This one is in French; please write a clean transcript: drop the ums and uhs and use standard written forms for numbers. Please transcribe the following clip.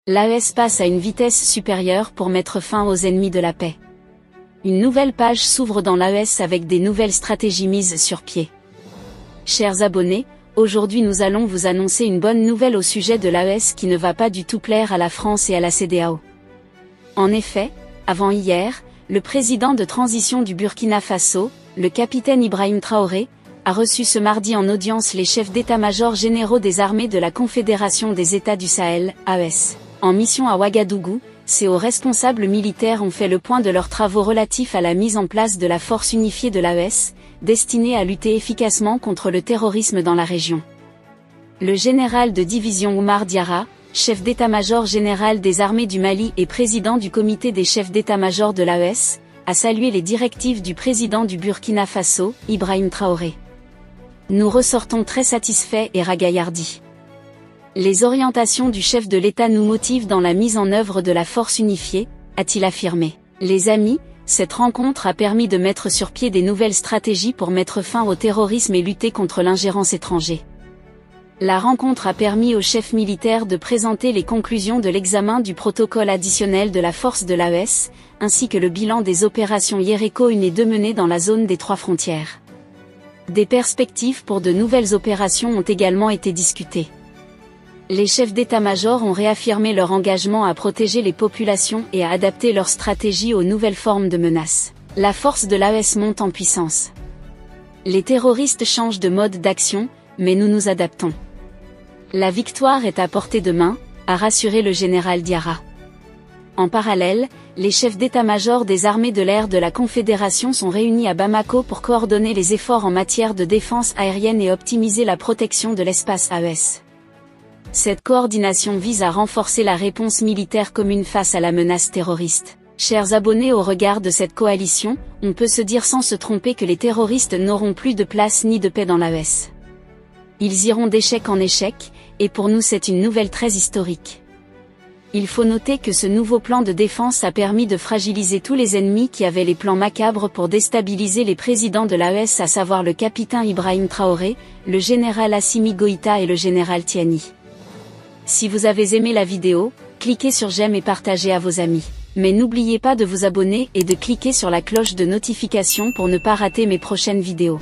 L'AES passe à une vitesse supérieure pour mettre fin aux ennemis de la paix. Une nouvelle page s'ouvre dans l'AES avec des nouvelles stratégies mises sur pied. Chers abonnés, aujourd'hui nous allons vous annoncer une bonne nouvelle au sujet de l'AES qui ne va pas du tout plaire à la France et à la CEDEAO. En effet, avant hier, le président de transition du Burkina Faso, le capitaine Ibrahim Traoré, a reçu ce mardi en audience les chefs d'état-major généraux des armées de la Confédération des États du Sahel, AES. En mission à Ouagadougou, ces hauts responsables militaires ont fait le point de leurs travaux relatifs à la mise en place de la force unifiée de l'AES, destinée à lutter efficacement contre le terrorisme dans la région. Le général de division Oumar Diarra, chef d'état-major général des armées du Mali et président du comité des chefs d'état-major de l'AES, a salué les directives du président du Burkina Faso, Ibrahim Traoré. Nous ressortons très satisfaits et ragaillardis. Les orientations du chef de l'État nous motivent dans la mise en œuvre de la force unifiée, a-t-il affirmé. Les amis, cette rencontre a permis de mettre sur pied des nouvelles stratégies pour mettre fin au terrorisme et lutter contre l'ingérence étrangère. La rencontre a permis aux chefs militaires de présenter les conclusions de l'examen du protocole additionnel de la force de l'AES, ainsi que le bilan des opérations Yereko 1 et 2 menées dans la zone des 3 frontières. Des perspectives pour de nouvelles opérations ont également été discutées. Les chefs d'état-major ont réaffirmé leur engagement à protéger les populations et à adapter leur stratégie aux nouvelles formes de menaces. La force de l'AES monte en puissance. Les terroristes changent de mode d'action, mais nous nous adaptons. La victoire est à portée de main, a rassuré le général Diarra. En parallèle, les chefs d'état-major des armées de l'air de la Confédération sont réunis à Bamako pour coordonner les efforts en matière de défense aérienne et optimiser la protection de l'espace AES. Cette coordination vise à renforcer la réponse militaire commune face à la menace terroriste. Chers abonnés, au regard de cette coalition, on peut se dire sans se tromper que les terroristes n'auront plus de place ni de paix dans l'AES. Ils iront d'échec en échec, et pour nous c'est une nouvelle très historique. Il faut noter que ce nouveau plan de défense a permis de fragiliser tous les ennemis qui avaient les plans macabres pour déstabiliser les présidents de l'AES, à savoir le capitaine Ibrahim Traoré, le général Assimi Goïta et le général Tiani. Si vous avez aimé la vidéo, cliquez sur j'aime et partagez à vos amis. Mais n'oubliez pas de vous abonner et de cliquer sur la cloche de notification pour ne pas rater mes prochaines vidéos.